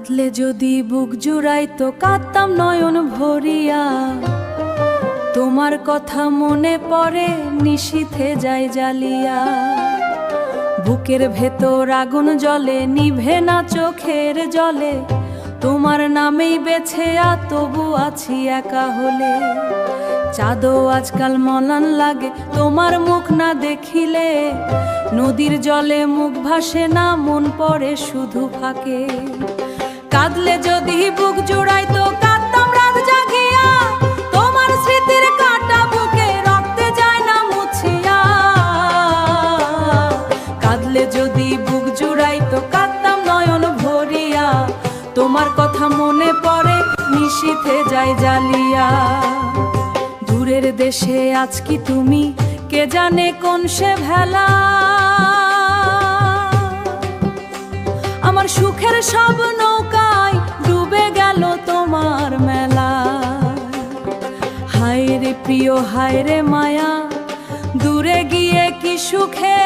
কাঁদলে যদি বুক জুড়াইতো কাঁদতাম নয়ন ভরিয়া, তোমার কথা মনে পড়ে নিশীথে যায় জ্বালিয়া। বুকের ভেতর আগুন জ্বলে নিভে না চোখের জলে, তোমার নামেই বেছে তবু আছি একা হলে। চাঁদও আজকাল মলান লাগে তোমার মুখ না দেখিলে, নদীর জলে মুখ ভাসে না মন পড়ে শুধু ফাঁকে। কাঁদলে যদি বুক জুড়াইতো কাঁদতাম রাত জাগিয়া, তোমার স্মৃতির কাঁটা বুকে রক্তে যায় না মুছিয়া। কাঁদলে যদি বুক জুড়াইতো কাঁদতাম নয়ন ভরিয়া, তোমার কথা মনে পড়ে নিশীথে যায় জ্বালিয়া। দূরের দেশে আজ কি তুমি, কে জানে কোন সে ভেলা। আমার সুখের সব নৌকায় ডুবে গেল তোমার মেলা। হায় রে প্রিয় হায় রে মায়া, দূরে গিয়ে কি সুখে।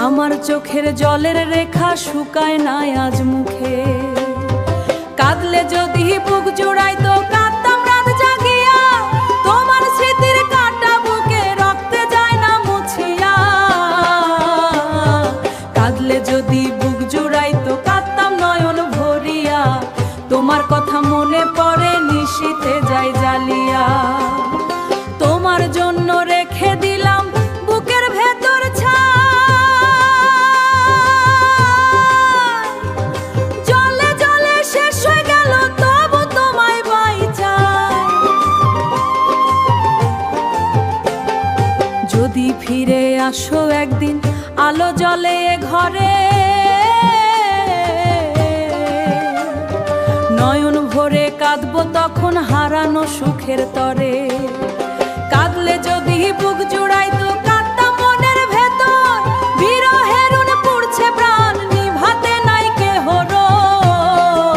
আমার চোখের জলের রেখা শুকায় নাই আজ মুখে। কাঁদলে যদি বুক জুড়াইতো কাঁদতাম রাত জাগিয়া, তোমার স্মৃতির কাঁটা বুকে রক্তে যায় না মুছিয়া। কাঁদলে যদি বুক জুড়াইতো কাঁদতাম নয়ন ভরিয়া, তোমার কথা মনে পড়ে নিশীথে যায় জ্বালিয়া। তোমার জন্য রেখে দিলাম বুকের ভেতর ছাই, যদি ফিরে আসো একদিন আলো জ্বলে ঘরে। নয়ন ভরে কাঁদবো তখন হারানো সুখের তরে। কাঁদলে যদি বুক জুড়াইতো কাঁদতাম মনের ভেতর, বিরহের উন পুড়ছে প্রাণ নিভাতে নাই কেহ রোগ।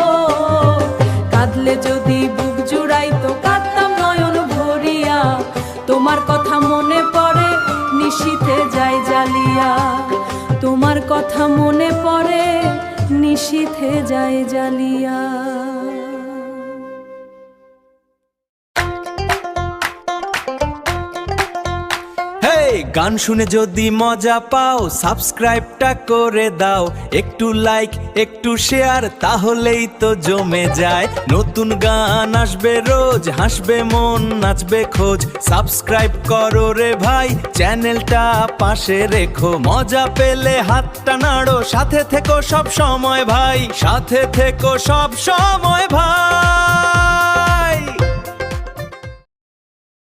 কাঁদলে যদি বুক জুড়াইতো কাঁদতাম নয়ন ভরিয়া, তোমার কথা মনে পড়ে নিশীথে যায় জ্বালিয়া। তোমার কথা মনে পড়ে নিশীথে যায় জ্বালিয়া। গান শুনে যদি মজা পাও সাবস্ক্রাইবটা করে দাও, একটু লাইক একটু শেয়ার তাহলেই তো জমে যায়। নতুন গান আসবে রোজ, হাসবে মন নাচবে খোঁজ। সাবস্ক্রাইব করো রে ভাই, চ্যানেলটা পাশে রেখো। মজা পেলে হাতটা নাড়ো, সাথে থেকো সব সময় ভাই, সাথে থেকো সব সময় ভাই।